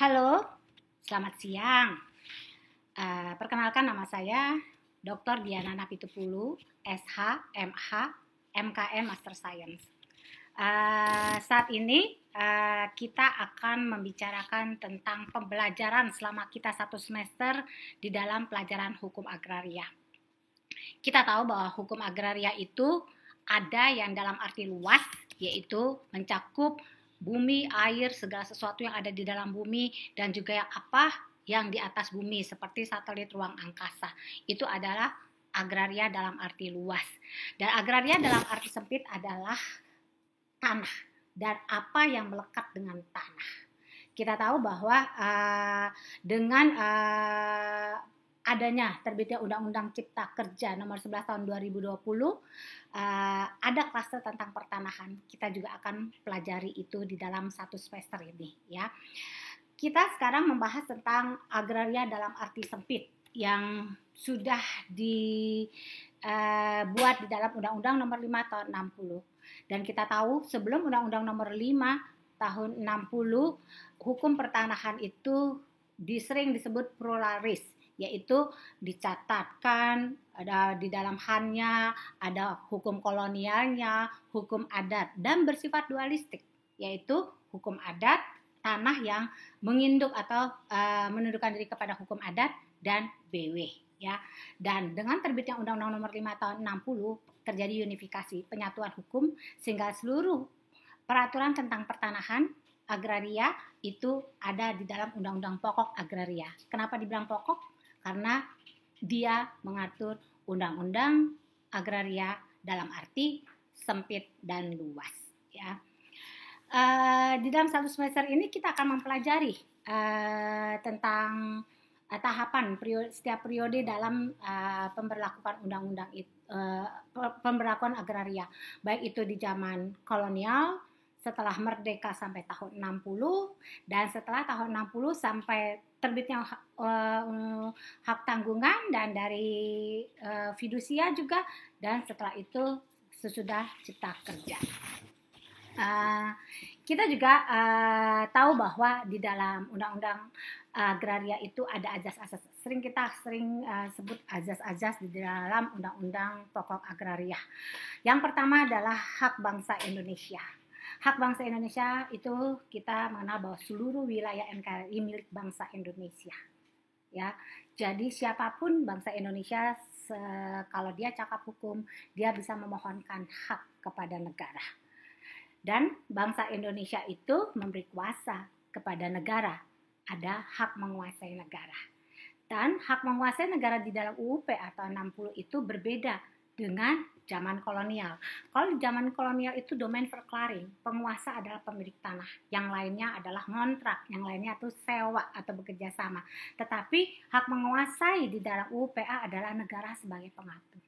Halo, selamat siang. Perkenalkan nama saya Dr. Diana Napitupulu, SH, MH, MKM Master Science. Saat ini kita akan membicarakan tentang pembelajaran selama kita 1 semester di dalam pelajaran hukum agraria. Kita tahu bahwa hukum agraria itu ada yang dalam arti luas, yaitu mencakup bumi, air, segala sesuatu yang ada di dalam bumi, dan juga yang di atas bumi seperti satelit ruang angkasa. Itu adalah agraria dalam arti luas. Dan agraria dalam arti sempit adalah tanah dan apa yang melekat dengan tanah. Kita tahu bahwa dengan adanya terbitnya Undang-Undang Cipta Kerja nomor 11 tahun 2020, ada klaster tentang pertanahan. Kita juga akan pelajari itu di dalam 1 semester ini, ya. Kita sekarang membahas tentang agraria dalam arti sempit yang sudah dibuat di dalam Undang-Undang nomor 5 tahun 60. Dan kita tahu sebelum Undang-Undang nomor 5 tahun 60, hukum pertanahan itu sering disebut pluralis, yaitu dicatatkan ada di dalam HAN-nya, ada hukum kolonialnya, hukum adat, dan bersifat dualistik, yaitu hukum adat, tanah yang menginduk atau menundukkan diri kepada hukum adat, dan BW, ya. Dan dengan terbitnya Undang-Undang nomor 5 tahun 60 terjadi unifikasi, penyatuan hukum, sehingga seluruh peraturan tentang pertanahan agraria itu ada di dalam Undang-Undang Pokok Agraria. Kenapa dibilang pokok? Karena dia mengatur undang-undang agraria dalam arti sempit dan luas, ya. Di dalam 1 semester ini kita akan mempelajari tentang tahapan setiap periode dalam pemberlakuan undang-undang pemberlakuan agraria, baik itu di zaman kolonial, setelah merdeka sampai tahun 60, dan setelah tahun 60 sampai terbitnya hak tanggungan dan dari fidusia juga, dan setelah itu sesudah Cipta Kerja. Kita juga tahu bahwa di dalam undang-undang agraria itu ada azas-azas. Kita sering sebut azas-azas di dalam undang-undang pokok agraria. Yang pertama adalah hak bangsa Indonesia. Hak bangsa Indonesia itu kita mengenal bahwa seluruh wilayah NKRI milik bangsa Indonesia, ya. Jadi siapapun bangsa Indonesia, kalau dia cakap hukum, dia bisa memohonkan hak kepada negara. Dan bangsa Indonesia itu memberi kuasa kepada negara. Ada hak menguasai negara. Dan hak menguasai negara di dalam UU PA tahun 60 itu berbeda dengan zaman kolonial. Kalau di zaman kolonial itu domain verklaring, penguasa adalah pemilik tanah, yang lainnya adalah ngontrak, yang lainnya itu sewa atau bekerja sama. Tetapi hak menguasai di dalam UU PA adalah negara sebagai pengatur.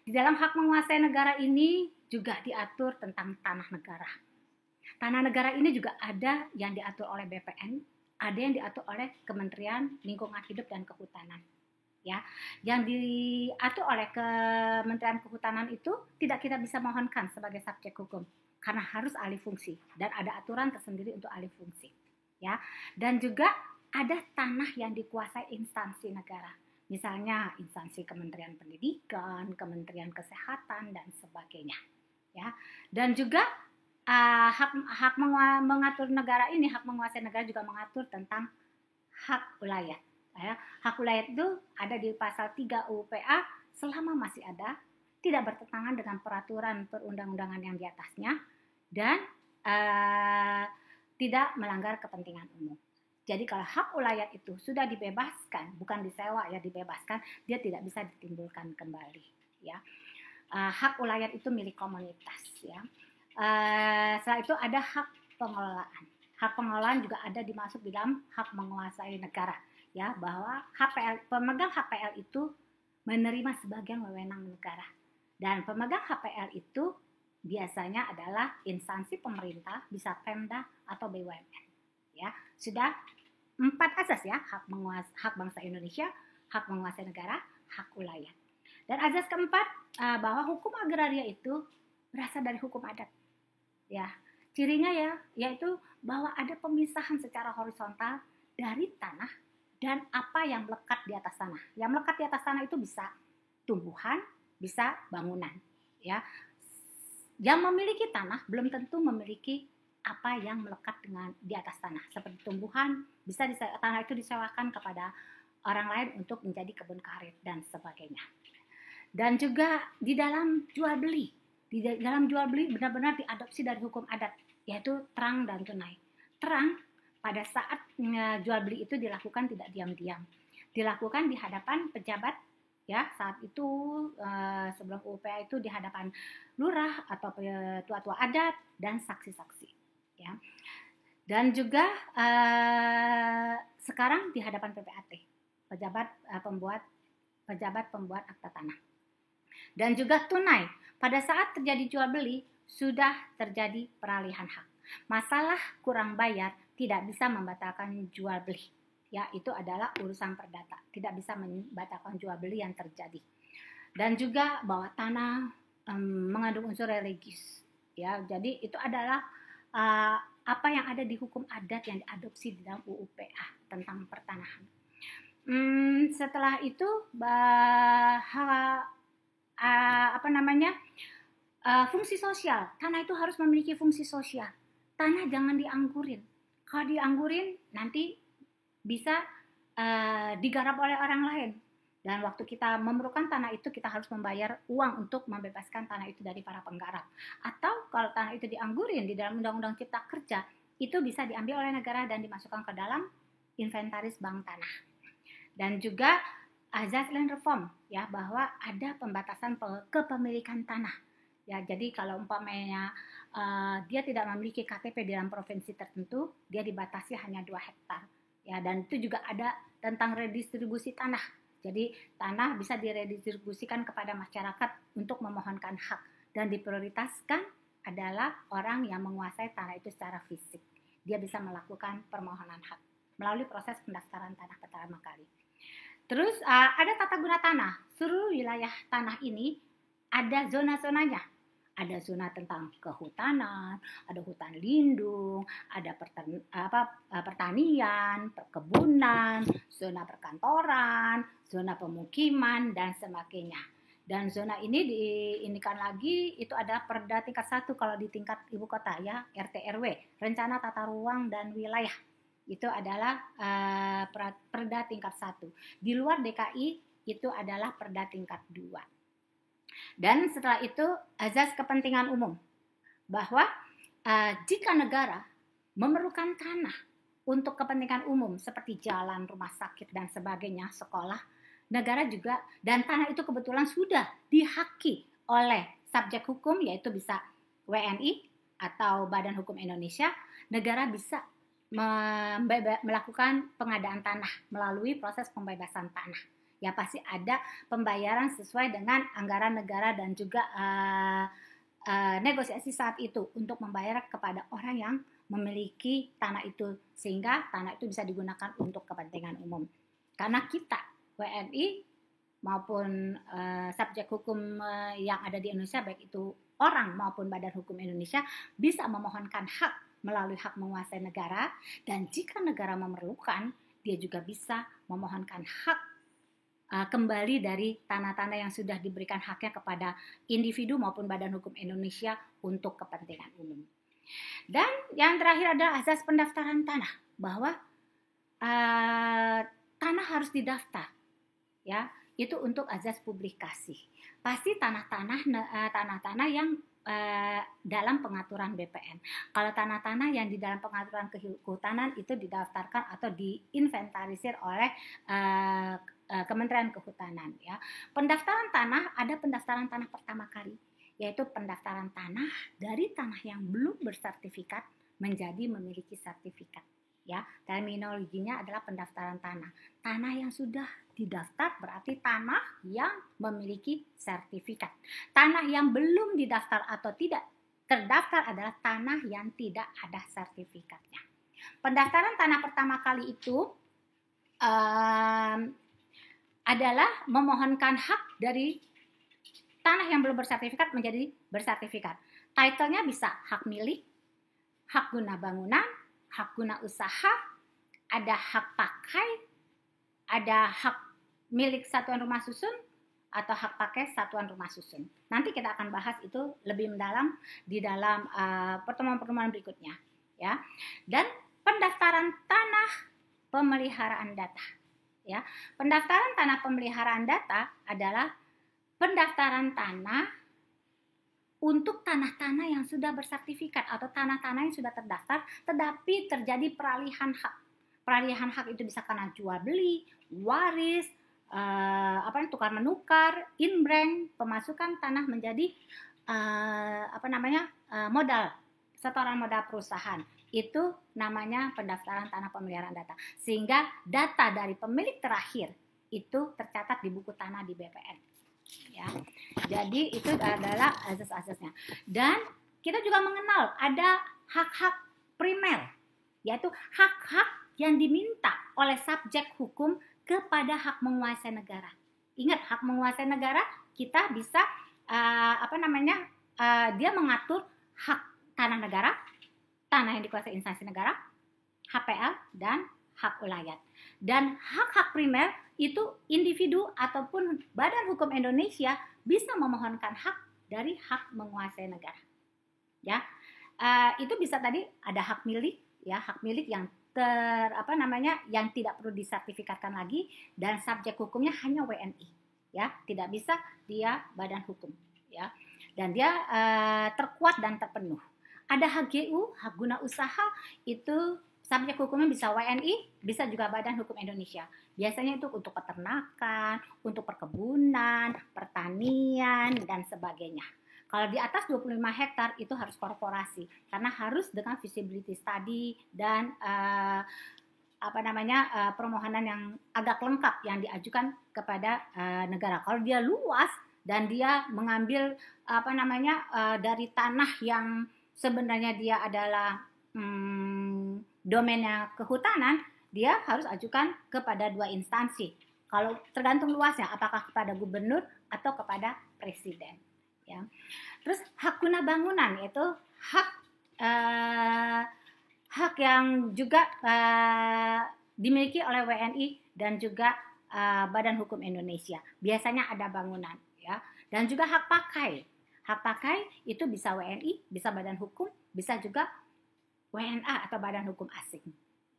Di dalam hak menguasai negara ini juga diatur tentang tanah negara. Tanah negara ini juga ada yang diatur oleh BPN, ada yang diatur oleh Kementerian Lingkungan Hidup dan Kehutanan, ya. Yang diatur oleh Kementerian Kehutanan itu tidak kita bisa mohonkan sebagai subjek hukum karena harus alih fungsi, dan ada aturan tersendiri untuk alih fungsi, ya. Dan juga ada tanah yang dikuasai instansi negara, misalnya instansi Kementerian Pendidikan, Kementerian Kesehatan, dan sebagainya, ya. Dan juga hak mengatur negara ini, hak menguasai negara juga mengatur tentang hak ulayat, ya. Hak ulayat itu ada di pasal 3 UU PA selama masih ada, tidak bertentangan dengan peraturan perundang-undangan yang di atasnya, dan tidak melanggar kepentingan umum. Jadi kalau hak ulayat itu sudah dibebaskan, bukan disewa, ya, dibebaskan, dia tidak bisa ditimbulkan kembali, ya. Hak ulayat itu milik komunitas, ya. Setelah itu ada hak pengelolaan. Hak pengelolaan juga ada dimasuk di dalam hak menguasai negara, ya, bahwa pemegang HPL itu menerima sebagian wewenang negara. Dan pemegang HPL itu biasanya adalah instansi pemerintah, bisa Pemda atau BUMN, ya. Sudah 4 asas, ya, hak bangsa Indonesia, hak menguasai negara, hak ulayat. Dan azas keempat, bahwa hukum agraria itu berasal dari hukum adat, ya. Cirinya ya, yaitu bahwa ada pemisahan secara horizontal dari tanah dan apa yang melekat di atas tanah. Yang melekat di atas tanah itu bisa tumbuhan, bisa bangunan. Ya, yang memiliki tanah belum tentu memiliki apa yang melekat di atas tanah. Seperti tumbuhan, bisa tanah itu disewakan kepada orang lain untuk menjadi kebun karet dan sebagainya. Dan juga di dalam jual beli, benar-benar diadopsi dari hukum adat, yaitu terang dan tunai. Terang pada saat jual beli itu dilakukan tidak diam-diam, dilakukan di hadapan pejabat. Ya, saat itu sebelum UPA itu di hadapan lurah atau tua-tua adat dan saksi-saksi. Ya, dan juga sekarang di hadapan PPAT, pejabat pembuat akta tanah. Dan juga tunai, pada saat terjadi jual beli sudah terjadi peralihan hak. Masalah kurang bayar tidak bisa membatalkan jual beli. Ya, itu adalah urusan perdata, tidak bisa membatalkan jual beli yang terjadi. Dan juga bahwa tanah mengandung unsur religius. Ya, jadi itu adalah apa yang ada di hukum adat yang diadopsi di dalam UU-PA tentang pertanahan. Setelah itu fungsi sosial. Tanah itu harus memiliki fungsi sosial. Tanah jangan dianggurin. Kalau dianggurin nanti bisa digarap oleh orang lain. Dan waktu kita memerlukan tanah itu, kita harus membayar uang untuk membebaskan tanah itu dari para penggarap. Atau kalau tanah itu dianggurin di dalam Undang-Undang Cipta Kerja, itu bisa diambil oleh negara dan dimasukkan ke dalam inventaris bank tanah. Dan juga azas land reform, ya, bahwa ada pembatasan kepemilikan tanah. Ya, jadi kalau umpamanya dia tidak memiliki KTP di dalam provinsi tertentu, dia dibatasi hanya 2 hektar. Ya, dan itu juga ada tentang redistribusi tanah. Jadi tanah bisa diredistribusikan kepada masyarakat untuk memohonkan hak, dan diprioritaskan adalah orang yang menguasai tanah itu secara fisik. Dia bisa melakukan permohonan hak melalui proses pendaftaran tanah pertama kali. Terus ada tata guna tanah. Seluruh wilayah tanah ini ada zona-zonanya. Ada zona tentang kehutanan, ada hutan lindung, ada pertanian, perkebunan, zona perkantoran, zona pemukiman, dan sebagainya. Dan zona ini diinikan lagi, itu adalah perda tingkat 1 kalau di tingkat ibu kota, ya, RT RW, rencana tata ruang dan wilayah. Itu adalah perda tingkat 1. Di luar DKI itu adalah perda tingkat 2. Dan setelah itu azas kepentingan umum, bahwa jika negara memerlukan tanah untuk kepentingan umum seperti jalan, rumah sakit, dan sebagainya, sekolah, negara juga, dan tanah itu kebetulan sudah dihaki oleh subjek hukum, yaitu bisa WNI atau Badan Hukum Indonesia, negara bisa melakukan pengadaan tanah melalui proses pembebasan tanah. Ya, pasti ada pembayaran sesuai dengan anggaran negara dan juga negosiasi saat itu untuk membayar kepada orang yang memiliki tanah itu, sehingga tanah itu bisa digunakan untuk kepentingan umum. Karena kita WNI maupun subjek hukum yang ada di Indonesia, baik itu orang maupun Badan Hukum Indonesia, bisa memohonkan hak melalui hak menguasai negara, dan jika negara memerlukan, dia juga bisa memohonkan hak kembali dari tanah-tanah yang sudah diberikan haknya kepada individu maupun Badan Hukum Indonesia untuk kepentingan umum. Dan yang terakhir adalah azas pendaftaran tanah, bahwa tanah harus didaftar, ya, itu untuk azas publikasi. Pasti tanah-tanah yang dalam pengaturan BPN. Kalau tanah-tanah yang di dalam pengaturan kehutanan itu didaftarkan atau diinventarisir oleh Kementerian Kehutanan, ya. Pendaftaran tanah, ada pendaftaran tanah pertama kali, yaitu pendaftaran tanah dari tanah yang belum bersertifikat menjadi memiliki sertifikat, ya. Terminologinya adalah pendaftaran tanah yang sudah didaftar berarti tanah yang memiliki sertifikat. Tanah yang belum didaftar atau tidak terdaftar adalah tanah yang tidak ada sertifikatnya. Pendaftaran tanah pertama kali itu adalah memohonkan hak dari tanah yang belum bersertifikat menjadi bersertifikat. Title-nya bisa hak milik, hak guna bangunan, hak guna usaha, ada hak pakai, ada hak milik satuan rumah susun, atau hak pakai satuan rumah susun. Nanti kita akan bahas itu lebih mendalam di dalam pertemuan-pertemuan berikutnya, ya. Dan pendaftaran tanah pemeliharaan data, ya. Pendaftaran tanah pemeliharaan data adalah pendaftaran tanah untuk tanah-tanah yang sudah bersertifikat atau tanah-tanah yang sudah terdaftar tetapi terjadi peralihan hak. Peralihan hak itu bisa karena jual beli, waris, tukar menukar, inbrank, pemasukan tanah menjadi modal, setoran modal perusahaan. Itu namanya pendaftaran tanah pemeliharaan data. Sehingga data dari pemilik terakhir itu tercatat di buku tanah di BPN. Ya. Jadi itu adalah asas-asasnya. Dan kita juga mengenal ada hak-hak primer, yaitu hak-hak yang diminta oleh subjek hukum kepada hak menguasai negara. Ingat, hak menguasai negara kita bisa dia mengatur hak tanah negara, tanah yang dikuasai instansi negara, HPL dan hak ulayat. Dan hak-hak primer itu individu ataupun Badan Hukum Indonesia bisa memohonkan hak dari hak menguasai negara. Ya, itu bisa tadi ada hak milik, ya, hak milik yang yang tidak perlu disertifikatkan lagi dan subjek hukumnya hanya WNI, ya, tidak bisa dia badan hukum, ya, dan dia terkuat dan terpenuh. Ada HGU, hak guna usaha, itu subjek hukumnya bisa WNI, bisa juga Badan Hukum Indonesia. Biasanya itu untuk peternakan, untuk perkebunan, pertanian, dan sebagainya. Kalau di atas 25 hektar itu harus korporasi, karena harus dengan feasibility study dan permohonan yang agak lengkap yang diajukan kepada negara. Kalau dia luas dan dia mengambil dari tanah yang sebenarnya dia adalah domainnya kehutanan, dia harus ajukan kepada 2 instansi. Kalau tergantung luasnya, apakah kepada gubernur atau kepada presiden. Ya. Terus hak guna bangunan yaitu hak yang juga dimiliki oleh WNI dan juga Badan Hukum Indonesia. Biasanya ada bangunan, ya. Dan juga hak pakai. Hak pakai itu bisa WNI, bisa Badan Hukum, bisa juga WNA atau Badan Hukum Asing,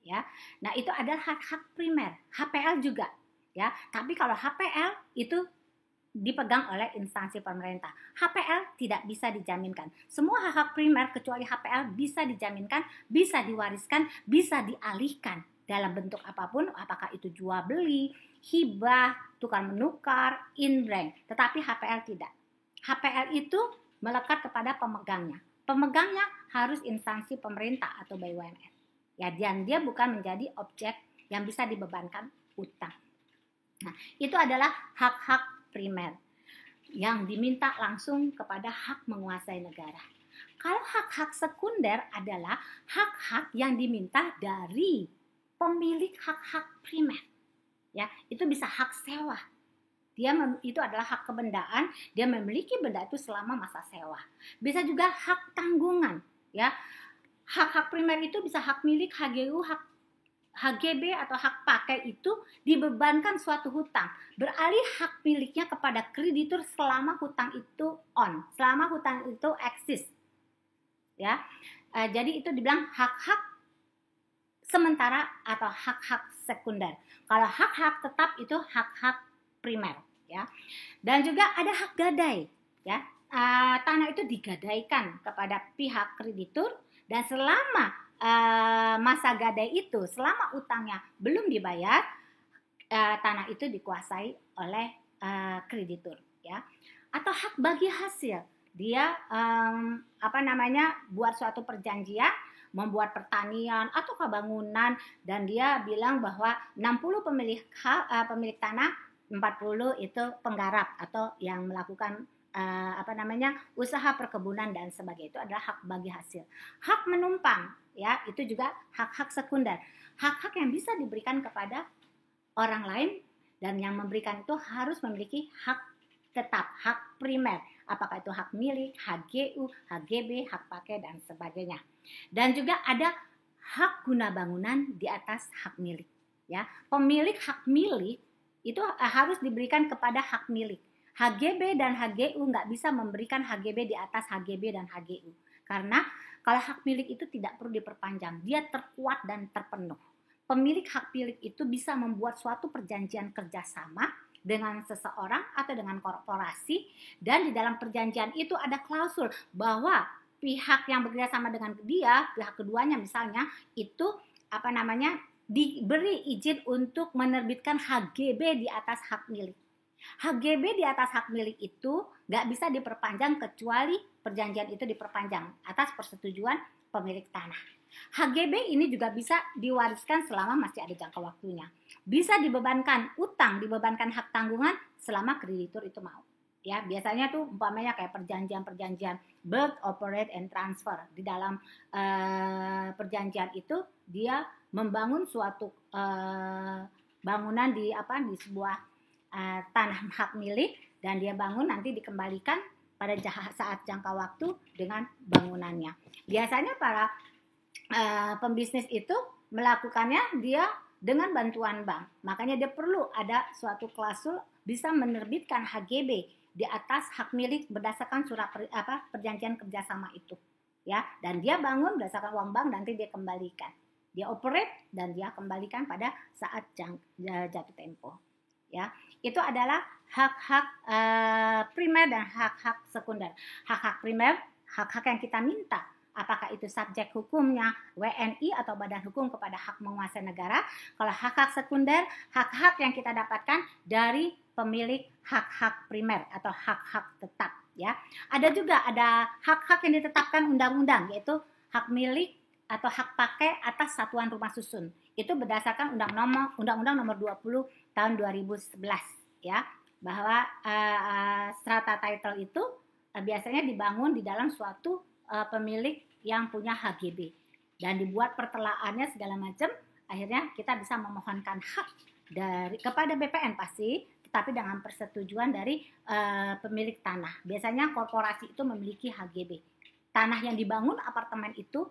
ya. Nah, itu adalah hak-hak primer. HPL juga, ya. Tapi kalau HPL itu dipegang oleh instansi pemerintah. HPL tidak bisa dijaminkan. Semua hak-hak primer kecuali HPL bisa dijaminkan, bisa diwariskan, bisa dialihkan dalam bentuk apapun, apakah itu jual beli, hibah, tukar menukar, inbrank. Tetapi HPL tidak. HPL itu melekat kepada pemegangnya. Pemegangnya harus instansi pemerintah atau BUMN. Ya, dan dia bukan menjadi objek yang bisa dibebankan utang. Nah, itu adalah hak-hak primer yang diminta langsung kepada hak menguasai negara. Kalau hak-hak sekunder adalah hak-hak yang diminta dari pemilik hak-hak primer. Ya, itu bisa hak sewa. Itu adalah hak kebendaan, dia memiliki benda itu selama masa sewa. Bisa juga hak tanggungan, ya. Hak-hak primer itu bisa hak milik, HGU, hak HGB atau hak pakai itu dibebankan suatu hutang, beralih hak miliknya kepada kreditur selama hutang itu selama hutang itu eksis, ya. Jadi itu dibilang hak-hak sementara atau hak-hak sekunder. Kalau hak-hak tetap itu hak-hak primer, ya. Dan juga ada hak gadai, ya. Tanah itu digadaikan kepada pihak kreditur dan selama masa gadai itu, selama utangnya belum dibayar, tanah itu dikuasai oleh kreditur, ya. Atau hak bagi hasil, dia buat suatu perjanjian, membuat pertanian atau bangunan, dan dia bilang bahwa 60 pemilik tanah, 40 itu penggarap atau yang melakukan usaha perkebunan dan sebagainya. Itu adalah hak bagi hasil. Hak menumpang, ya, itu juga hak-hak sekunder. Hak-hak yang bisa diberikan kepada orang lain dan yang memberikan itu harus memiliki hak tetap, hak primer. Apakah itu hak milik, HGU, HGB, hak pakai, dan sebagainya. Dan juga ada hak guna bangunan di atas hak milik. Ya, pemilik hak milik itu harus diberikan kepada hak milik. HGB dan HGU nggak bisa memberikan HGB di atas HGB dan HGU. Karena kalau hak milik itu tidak perlu diperpanjang, dia terkuat dan terpenuh. Pemilik hak milik itu bisa membuat suatu perjanjian kerjasama dengan seseorang atau dengan korporasi, dan di dalam perjanjian itu ada klausul bahwa pihak yang bekerjasama dengan dia, pihak keduanya misalnya, itu diberi izin untuk menerbitkan HGB di atas hak milik. HGB di atas hak milik itu nggak bisa diperpanjang kecuali perjanjian itu diperpanjang atas persetujuan pemilik tanah. HGB ini juga bisa diwariskan selama masih ada jangka waktunya. Bisa dibebankan utang, dibebankan hak tanggungan selama kreditur itu mau. Ya, biasanya tuh umpamanya kayak perjanjian build, operate, and transfer. Di dalam perjanjian itu dia membangun suatu bangunan di sebuah tanah hak milik, dan dia bangun nanti dikembalikan pada saat jangka waktu dengan bangunannya. Biasanya para pembisnis itu melakukannya dia dengan bantuan bank. Makanya dia perlu ada suatu klausul bisa menerbitkan HGB di atas hak milik berdasarkan surat perjanjian kerjasama itu. Ya, dan dia bangun berdasarkan uang bank, nanti dia kembalikan. Dia operate dan dia kembalikan pada saat jatuh tempo. Ya, itu adalah hak-hak primer dan hak-hak sekunder. Hak-hak primer, hak-hak yang kita minta, apakah itu subjek hukumnya WNI atau badan hukum kepada hak menguasai negara. Kalau hak-hak sekunder, hak-hak yang kita dapatkan dari pemilik hak-hak primer atau hak-hak tetap. Ya, ada juga hak-hak yang ditetapkan undang-undang, yaitu hak milik atau hak pakai atas satuan rumah susun. Itu berdasarkan Undang-Undang Nomor 20 tahun 2011, ya, bahwa strata title itu biasanya dibangun di dalam suatu pemilik yang punya HGB, dan dibuat pertelaannya segala macam. Akhirnya kita bisa memohonkan hak kepada BPN pasti, tetapi dengan persetujuan dari pemilik tanah. Biasanya korporasi itu memiliki HGB. Tanah yang dibangun apartemen itu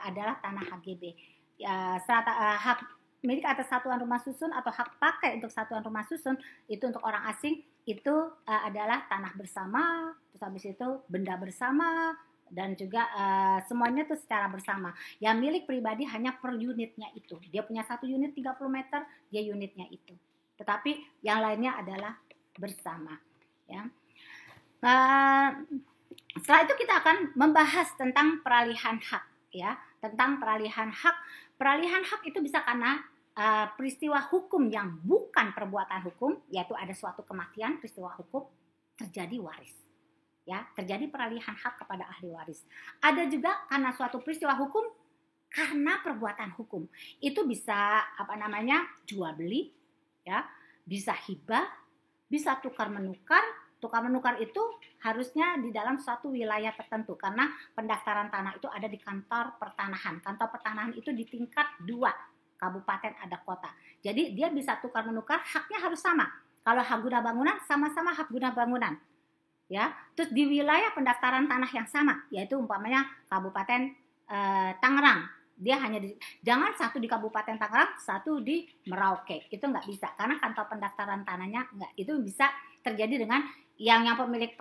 adalah tanah HGB. Hak milik atas satuan rumah susun atau hak pakai untuk satuan rumah susun itu untuk orang asing itu adalah tanah bersama, terus habis itu benda bersama, dan juga semuanya itu secara bersama. Yang milik pribadi hanya per unitnya itu. Dia punya satu unit 30 meter, dia unitnya itu. Tetapi yang lainnya adalah bersama. Ya. Setelah itu kita akan membahas tentang peralihan hak. Ya, tentang peralihan hak. Peralihan hak itu bisa karena peristiwa hukum yang bukan perbuatan hukum, yaitu ada suatu kematian, peristiwa hukum, terjadi waris. Ya, terjadi peralihan hak kepada ahli waris. Ada juga karena suatu peristiwa hukum karena perbuatan hukum. Itu bisa jual beli, ya, bisa hibah, bisa tukar menukar. Tukar menukar itu harusnya di dalam suatu wilayah tertentu, karena pendaftaran tanah itu ada di kantor pertanahan. Kantor pertanahan itu di tingkat 2, kabupaten ada kota. Jadi dia bisa tukar menukar, haknya harus sama. Kalau hak guna bangunan, sama-sama hak guna bangunan. Ya, terus di wilayah pendaftaran tanah yang sama, yaitu umpamanya Kabupaten Tangerang. Dia hanya jangan satu di Kabupaten Tangerang, satu di Merauke. Itu nggak bisa, karena kantor pendaftaran tanahnya nggak. Itu bisa terjadi dengan yang pemilik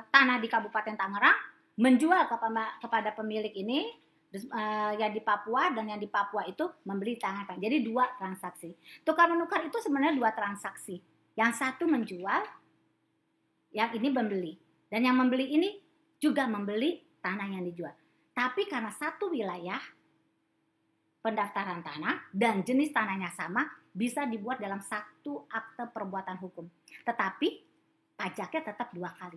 tanah di Kabupaten Tangerang menjual kepada pemilik ini yang di Papua, dan yang di Papua itu membeli tanah. Jadi 2 transaksi. Tukar menukar itu sebenarnya 2 transaksi. Yang satu menjual, yang ini membeli. Dan yang membeli ini juga membeli tanah yang dijual. Tapi karena satu wilayah pendaftaran tanah dan jenis tanahnya sama, bisa dibuat dalam satu akte perbuatan hukum. Tetapi pajaknya tetap 2 kali.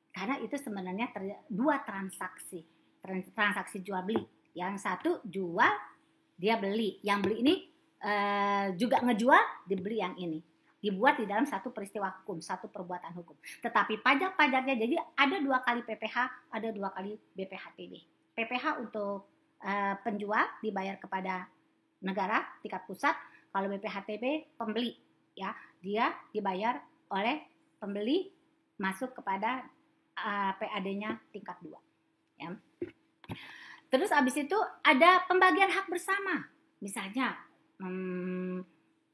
Karena itu sebenarnya 2 transaksi. Transaksi jual beli. Yang satu jual, dia beli. Yang beli ini juga ngejual, dibeli yang ini. Dibuat di dalam satu peristiwa hukum, satu perbuatan hukum. Tetapi pajak-pajaknya, jadi ada 2 kali PPH, ada 2 kali BPHTB. PPH untuk penjual dibayar kepada negara tingkat pusat. Kalau BPHTB pembeli, ya, dia dibayar oleh pembeli masuk kepada PAD-nya tingkat 2 ya. Terus abis itu ada pembagian hak bersama. Misalnya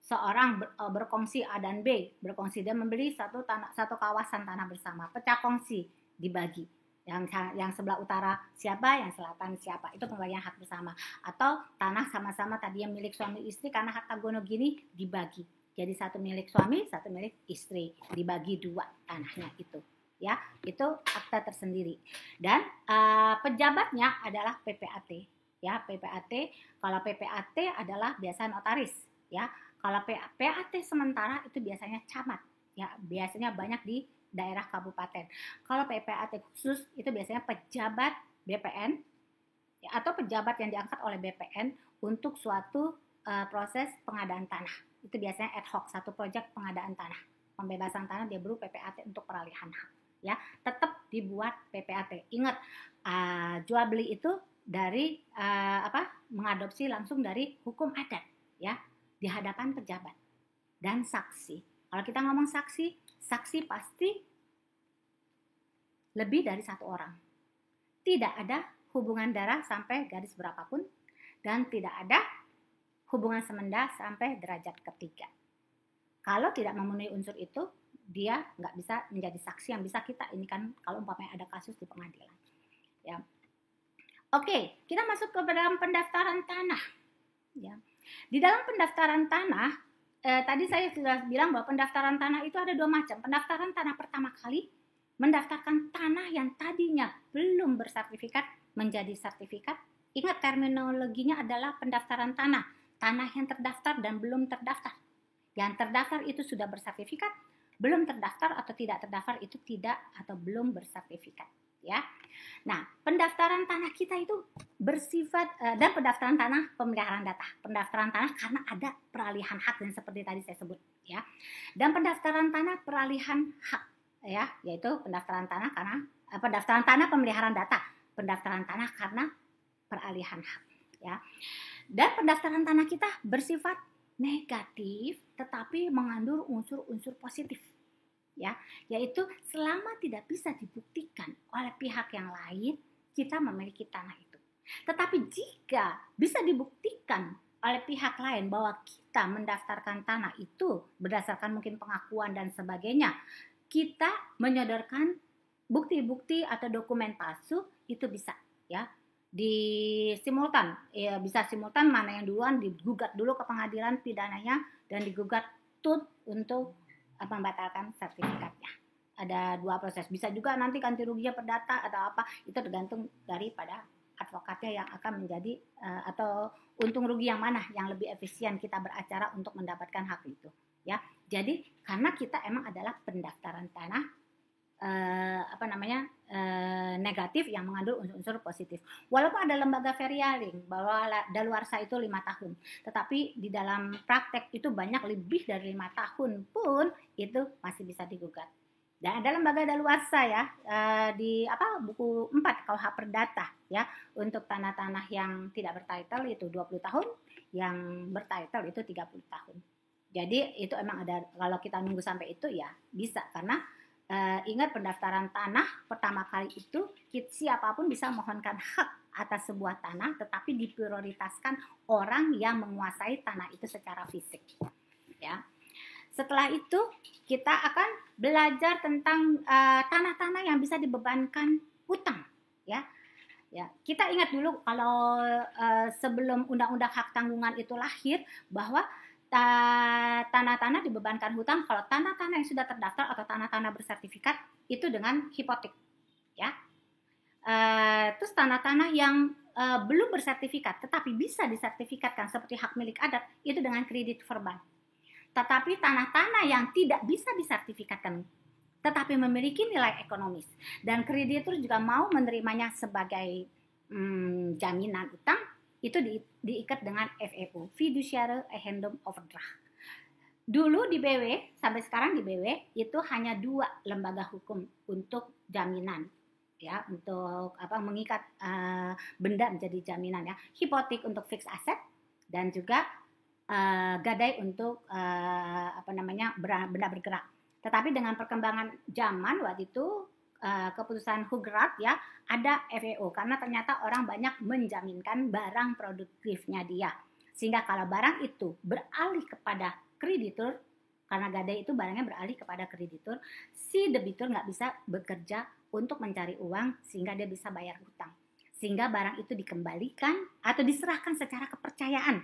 seorang berkongsi A dan B, berkongsi dia membeli satu kawasan tanah bersama, pecah kongsi, dibagi. Yang sebelah utara siapa, yang selatan siapa, itu pembagian hak bersama. Atau tanah sama-sama tadinya milik suami istri, karena harta gono gini dibagi. Jadi satu milik suami, satu milik istri, dibagi 2 tanahnya itu. Ya, itu akta tersendiri. Dan pejabatnya adalah PPAT. Ya, PPAT. Kalau PPAT adalah biasa notaris. Ya, kalau PAT sementara itu biasanya camat. Ya, biasanya banyak di daerah kabupaten. Kalau PPAT khusus itu biasanya pejabat BPN ya, atau pejabat yang diangkat oleh BPN untuk suatu proses pengadaan tanah. Itu biasanya ad hoc, satu proyek pengadaan tanah, pembebasan tanah, dia baru PPAT untuk peralihan hak. Ya, tetap dibuat PPAT. Ingat, jual beli itu dari mengadopsi langsung dari hukum adat ya, di hadapan pejabat dan saksi. Kalau kita ngomong saksi, saksi pasti lebih dari 1 orang. Tidak ada hubungan darah sampai garis berapapun, dan tidak ada hubungan semenda sampai derajat ketiga. Kalau tidak memenuhi unsur itu, dia nggak bisa menjadi saksi yang bisa kita ini kan kalau umpamanya ada kasus di pengadilan. Ya. Oke, kita masuk ke dalam pendaftaran tanah. Ya. Di dalam pendaftaran tanah, tadi saya sudah bilang bahwa pendaftaran tanah itu ada 2 macam. Pendaftaran tanah pertama kali, mendaftarkan tanah yang tadinya belum bersertifikat menjadi sertifikat. Ingat terminologinya adalah pendaftaran tanah. Tanah yang terdaftar dan belum terdaftar. Yang terdaftar itu sudah bersertifikat, belum terdaftar atau tidak terdaftar itu tidak atau belum bersertifikat ya. Nah, pendaftaran tanah kita itu bersifat dan pendaftaran tanah pemeliharaan data. Pendaftaran tanah karena ada peralihan hak yang seperti tadi saya sebut ya. Dan pendaftaran tanah peralihan hak ya, yaitu pendaftaran tanah karena pendaftaran tanah pemeliharaan data, pendaftaran tanah karena peralihan hak ya. Dan pendaftaran tanah kita bersifat negatif tetapi mengandung unsur-unsur positif ya, yaitu selama tidak bisa dibuktikan oleh pihak yang lain kita memiliki tanah itu. Tetapi jika bisa dibuktikan oleh pihak lain bahwa kita mendaftarkan tanah itu berdasarkan mungkin pengakuan dan sebagainya, kita menyodorkan bukti-bukti atau dokumen palsu, itu bisa ya. Di simultan, ya bisa simultan, mana yang duluan digugat dulu ke pengadilan pidananya dan digugat TUT untuk membatalkan sertifikatnya. Ada 2 proses. Bisa juga nanti ganti ruginya perdata atau apa, itu tergantung daripada advokatnya yang akan menjadi atau untung rugi yang mana yang lebih efisien kita beracara untuk mendapatkan hak itu ya. Jadi karena kita emang adalah pendaftaran tanah negatif yang mengandung unsur-unsur positif. Walaupun ada lembaga verialing bahwa daluarsa itu 5 tahun, tetapi di dalam praktek itu banyak lebih dari 5 tahun pun itu masih bisa digugat. Dan ada lembaga daluarsa ya di buku 4 KUH Perdata ya, untuk tanah-tanah yang tidak bertitle itu 20 tahun, yang bertitle itu 30 tahun. Jadi itu emang ada, kalau kita nunggu sampai itu ya bisa, karena ingat pendaftaran tanah pertama kali itu siapapun bisa mohonkan hak atas sebuah tanah, tetapi diprioritaskan orang yang menguasai tanah itu secara fisik ya. Setelah itu kita akan belajar tentang tanah-tanah yang bisa dibebankan hutang ya. Ya, kita ingat dulu kalau sebelum undang-undang hak tanggungan itu lahir bahwa tanah-tanah dibebankan hutang kalau tanah-tanah yang sudah terdaftar atau tanah-tanah bersertifikat itu dengan hipotek ya. Terus tanah-tanah yang belum bersertifikat tetapi bisa disertifikatkan seperti hak milik adat itu dengan kredit verbal. Tetapi tanah-tanah yang tidak bisa disertifikatkan tetapi memiliki nilai ekonomis dan kreditur juga mau menerimanya sebagai jaminan utang, itu diikat dengan FEO, Fiduciary Addendum Overdraft. Dulu di BW, sampai sekarang di BW itu hanya 2 lembaga hukum untuk jaminan ya, untuk mengikat benda menjadi jaminan ya. Hipotek untuk fixed asset dan juga gadai untuk benda bergerak. Tetapi dengan perkembangan zaman waktu itu keputusan Hugerrat ya, ada FEO karena ternyata orang banyak menjaminkan barang produktifnya dia. Sehingga kalau barang itu beralih kepada kreditur, karena gadai itu barangnya beralih kepada kreditur, si debitur nggak bisa bekerja untuk mencari uang sehingga dia bisa bayar hutang. Sehingga barang itu dikembalikan atau diserahkan secara kepercayaan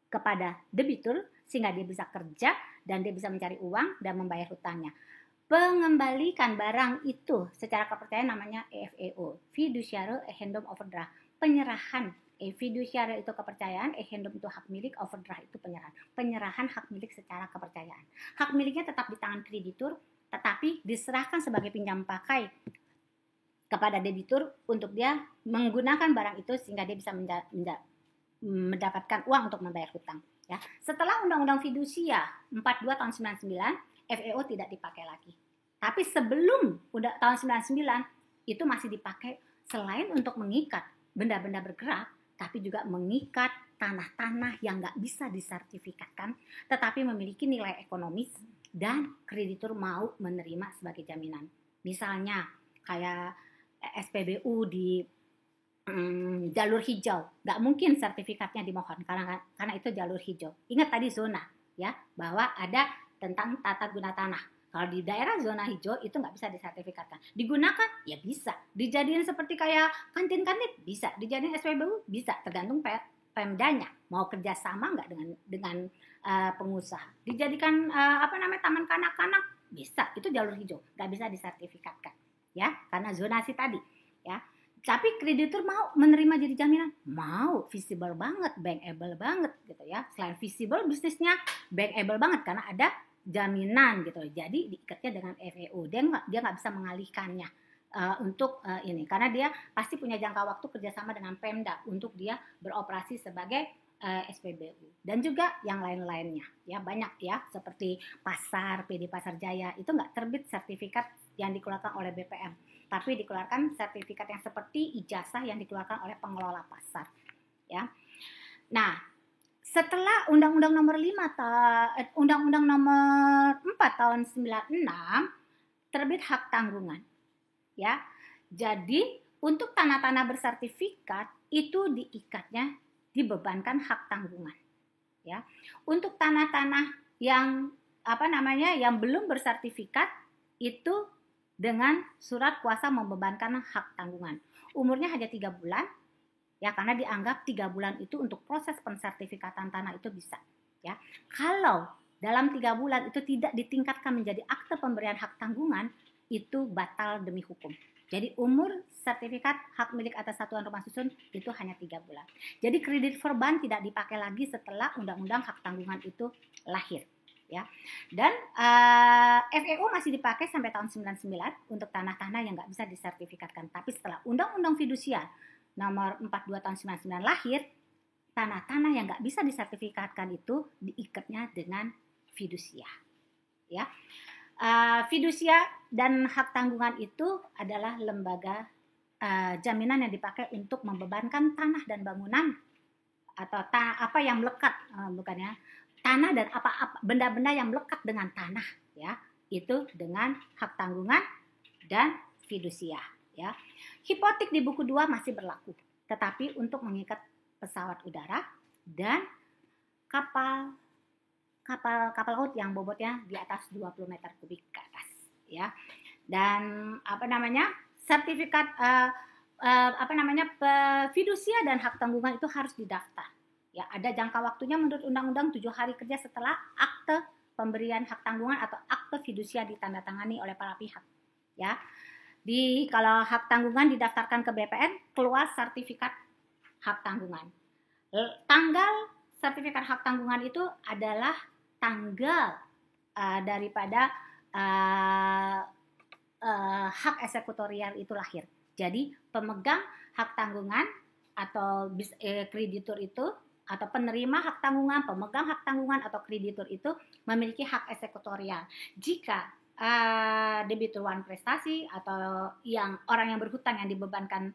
kepada debitur sehingga dia bisa kerja dan dia bisa mencari uang dan membayar hutangnya. Pengembalikan barang itu secara kepercayaan namanya FEO, fiduciary ehendom overdraft. Penyerahan fiduciary itu kepercayaan, ehendom itu hak milik, overdraft itu penyerahan. Penyerahan hak milik secara kepercayaan. Hak miliknya tetap di tangan kreditur, tetapi diserahkan sebagai pinjam pakai kepada debitur untuk dia menggunakan barang itu sehingga dia bisa mendapatkan uang untuk membayar hutang. Ya. Setelah Undang-Undang Fidusia 42 tahun 99, FEO tidak dipakai lagi. Tapi sebelum tahun 99 itu masih dipakai selain untuk mengikat benda-benda bergerak, tapi juga mengikat tanah-tanah yang nggak bisa disertifikatkan, tetapi memiliki nilai ekonomis dan kreditur mau menerima sebagai jaminan. Misalnya kayak SPBU di jalur hijau, nggak mungkin sertifikatnya dimohon karena itu jalur hijau. Ingat tadi zona ya, bahwa ada tentang tata guna tanah. Kalau di daerah zona hijau itu nggak bisa disertifikatkan. Digunakan ya bisa, dijadiin seperti kayak kantin-kantin bisa, dijadiin SPBU bisa, tergantung Pemdanya mau kerjasama nggak dengan pengusaha. Dijadikan taman kanak-kanak bisa, itu jalur hijau, nggak bisa disertifikatkan ya karena zonasi tadi ya. Tapi kreditur mau menerima jadi jaminan, mau, visible banget, bankable banget gitu ya. Selain visible, bisnisnya bankable banget karena ada jaminan gitu. Jadi diikatnya dengan FEO, dia nggak bisa mengalihkannya untuk ini, karena dia pasti punya jangka waktu kerjasama dengan Pemda untuk dia beroperasi sebagai SPBU dan juga yang lain-lainnya ya, banyak ya seperti Pasar, PD Pasar Jaya itu nggak terbit sertifikat yang dikeluarkan oleh BPM, tapi dikeluarkan sertifikat yang seperti ijazah yang dikeluarkan oleh pengelola pasar ya. Nah, setelah Undang-Undang Nomor 5 Undang-Undang Nomor 4 tahun 96 terbit hak tanggungan ya. Jadi untuk tanah-tanah bersertifikat itu diikatnya dibebankan hak tanggungan ya. Untuk tanah-tanah yang yang belum bersertifikat itu dengan surat kuasa membebankan hak tanggungan. Umurnya hanya 3 bulan ya, karena dianggap 3 bulan itu untuk proses pensertifikatan tanah itu bisa ya. Kalau dalam 3 bulan itu tidak ditingkatkan menjadi akte pemberian hak tanggungan, itu batal demi hukum. Jadi umur sertifikat hak milik atas satuan rumah susun itu hanya 3 bulan. Jadi kredit verban tidak dipakai lagi setelah undang-undang hak tanggungan itu lahir ya. Dan FEO masih dipakai sampai tahun 99 untuk tanah-tanah yang nggak bisa disertifikatkan. Tapi setelah Undang-Undang Fidusia Nomor 42 tahun 99 lahir, tanah-tanah yang nggak bisa disertifikatkan itu diikatnya dengan fidusia ya. Fidusia dan hak tanggungan itu adalah lembaga jaminan yang dipakai untuk membebankan tanah dan bangunan atau apa yang melekat, tanah dan apa benda-benda yang melekat dengan tanah ya, itu dengan hak tanggungan dan fidusia ya. Hipotek di buku 2 masih berlaku, tetapi untuk mengikat pesawat udara dan kapal laut yang bobotnya di atas 20 meter kubik ke atas ya. Dan sertifikat fidusia dan hak tanggungan itu harus didaftar ya. Ada jangka waktunya menurut undang-undang 7 hari kerja setelah akte pemberian hak tanggungan atau akte fidusia ditandatangani oleh para pihak ya. Kalau hak tanggungan didaftarkan ke BPN, keluar sertifikat hak tanggungan. Tanggal sertifikat hak tanggungan itu adalah tanggal daripada hak eksekutorial itu lahir. Jadi pemegang hak tanggungan atau kreditur itu atau penerima hak tanggungan, pemegang hak tanggungan atau kreditur itu memiliki hak eksekutorial. Jika debitur wan prestasi atau orang yang berhutang yang dibebankan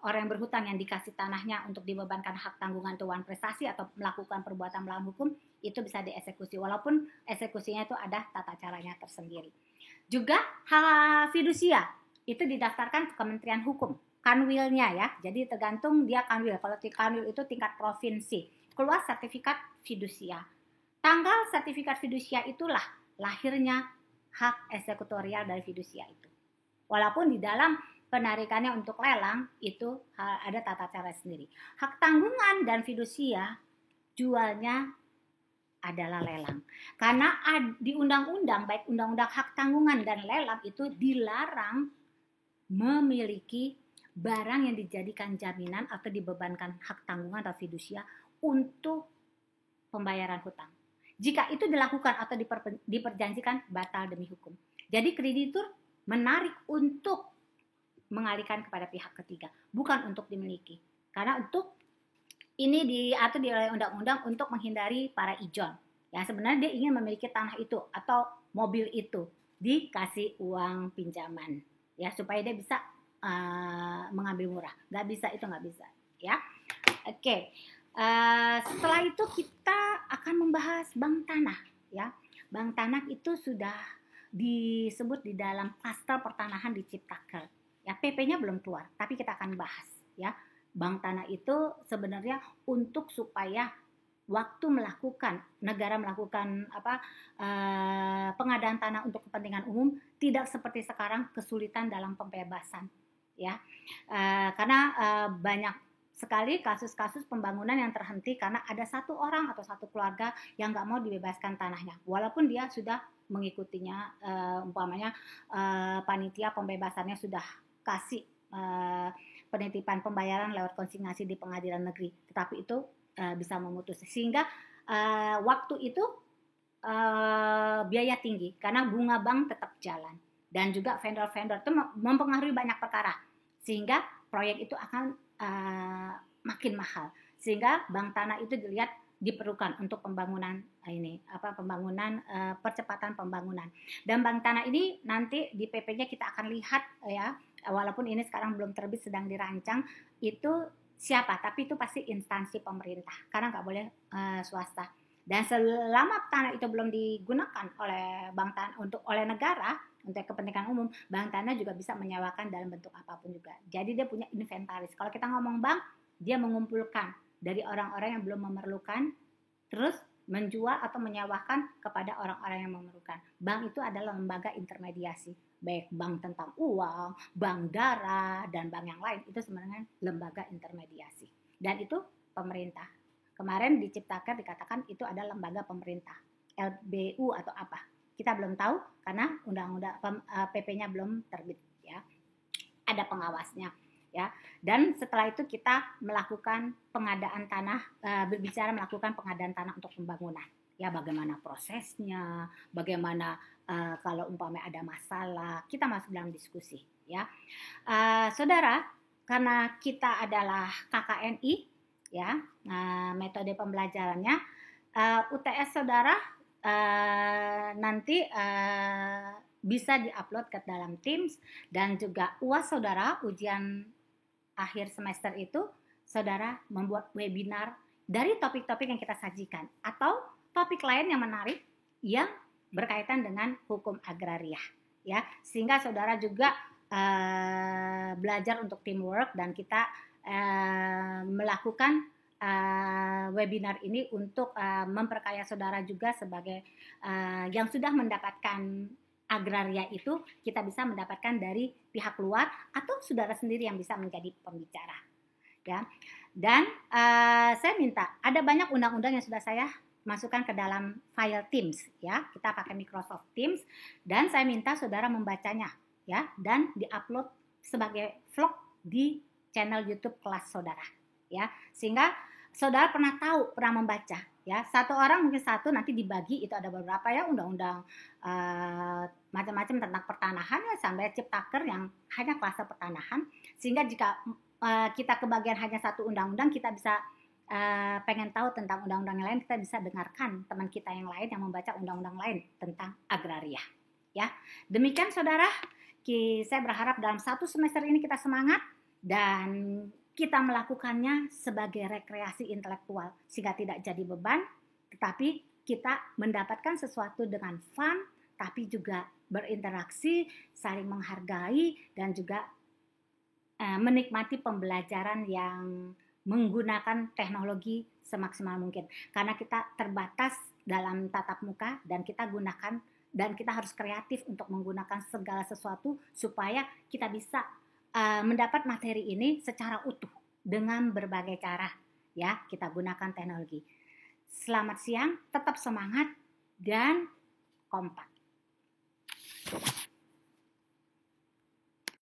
orang yang berhutang yang dikasih tanahnya untuk dibebankan hak tanggungan keuangan prestasi atau melakukan perbuatan melawan hukum, itu bisa dieksekusi walaupun eksekusinya itu ada tata caranya tersendiri. Juga hak fidusia itu didaftarkan ke Kementerian Hukum, kanwilnya ya. Jadi tergantung dia kanwil. Kalau kanwil itu tingkat provinsi, keluar sertifikat fidusia. Tanggal sertifikat fidusia itulah lahirnya hak eksekutorial dari fidusia itu. Walaupun di dalam penarikannya untuk lelang itu ada tata cara sendiri. Hak tanggungan dan fidusia jualnya adalah lelang. Karena di undang-undang, baik undang-undang hak tanggungan dan lelang itu dilarang memiliki barang yang dijadikan jaminan atau dibebankan hak tanggungan atau fidusia untuk pembayaran hutang. Jika itu dilakukan atau diperjanjikan, batal demi hukum. Jadi kreditur menarik untuk mengalihkan kepada pihak ketiga, bukan untuk dimiliki. Karena untuk ini diatur di undang-undang untuk menghindari para ijon. Ya, sebenarnya dia ingin memiliki tanah itu atau mobil itu, dikasih uang pinjaman, ya supaya dia bisa mengambil murah. Nggak bisa, itu nggak bisa. Ya, oke. Setelah itu kita akan membahas bank tanah. Ya, bank tanah itu sudah disebut di dalam pasal pertanahan di Ciptaker. Ya, PP-nya belum keluar, tapi kita akan bahas. Ya, bank tanah itu sebenarnya untuk supaya waktu negara melakukan pengadaan tanah untuk kepentingan umum tidak seperti sekarang kesulitan dalam pembebasan, ya, karena banyak sekali kasus-kasus pembangunan yang terhenti karena ada satu orang atau satu keluarga yang nggak mau dibebaskan tanahnya, walaupun dia sudah mengikutinya, umpamanya panitia pembebasannya sudah kasih penitipan pembayaran lewat konsignasi di pengadilan negeri, tetapi itu bisa memutus, sehingga waktu itu biaya tinggi karena bunga bank tetap jalan dan juga vendor-vendor itu mempengaruhi banyak perkara, sehingga proyek itu akan makin mahal, sehingga bank tanah itu dilihat diperlukan untuk pembangunan percepatan pembangunan. Dan bank tanah ini nanti di PP-nya kita akan lihat ya, walaupun ini sekarang belum terbit, sedang dirancang, itu siapa, tapi itu pasti instansi pemerintah karena nggak boleh swasta. Dan selama tanah itu belum digunakan oleh bank tanah oleh negara untuk kepentingan umum, bank tanah juga bisa menyewakan dalam bentuk apapun juga. Jadi dia punya inventaris. Kalau kita ngomong bank, dia mengumpulkan dari orang-orang yang belum memerlukan, terus menjual atau menyewakan kepada orang-orang yang memerlukan. Bank itu adalah lembaga intermediasi, baik bank tentang uang, bank darah, dan bank yang lain, itu sebenarnya lembaga intermediasi. Dan itu pemerintah. Kemarin di Ciptaker dikatakan itu adalah lembaga pemerintah, LBU atau apa. Kita belum tahu karena undang-undang PP-nya belum terbit, ya. Ada pengawasnya, ya. Dan setelah itu kita melakukan pengadaan tanah, melakukan pengadaan tanah untuk pembangunan. Ya, bagaimana prosesnya, bagaimana kalau umpamanya ada masalah, kita masuk dalam diskusi, ya. Saudara, karena kita adalah KKNI, ya, metode pembelajarannya UTS saudara nanti bisa diupload ke dalam Teams, dan juga UAS saudara, ujian akhir semester itu saudara membuat webinar dari topik-topik yang kita sajikan atau topik lain yang menarik yang berkaitan dengan hukum agraria, ya, sehingga saudara juga belajar untuk teamwork, dan kita melakukan webinar ini untuk memperkaya saudara juga sebagai yang sudah mendapatkan agraria itu, kita bisa mendapatkan dari pihak luar atau saudara sendiri yang bisa menjadi pembicara, ya. Dan saya minta, ada banyak undang-undang yang sudah saya masukkan ke dalam file Teams, ya. Kita pakai Microsoft Teams, dan saya minta saudara membacanya, ya, dan diupload sebagai vlog di channel YouTube kelas saudara, ya, sehingga saudara pernah membaca, ya. Satu orang mungkin satu, nanti dibagi, itu ada beberapa ya undang-undang macam-macam tentang pertanahan, ya, sampai Ciptaker yang hanya kelas pertanahan, sehingga jika kita kebagian hanya satu undang-undang, kita bisa pengen tahu tentang undang-undang yang lain, kita bisa dengarkan teman kita yang lain yang membaca undang-undang lain tentang agraria, ya. Demikian saudara, saya berharap dalam satu semester ini kita semangat, dan kita melakukannya sebagai rekreasi intelektual sehingga tidak jadi beban, tetapi kita mendapatkan sesuatu dengan fun, tapi juga berinteraksi, saling menghargai, dan juga menikmati pembelajaran yang menggunakan teknologi semaksimal mungkin. Karena kita terbatas dalam tatap muka dan kita gunakan dan kita harus kreatif untuk menggunakan segala sesuatu supaya kita bisa mendapat materi ini secara utuh dengan berbagai cara, ya, kita gunakan teknologi. Selamat siang, tetap semangat dan kompak.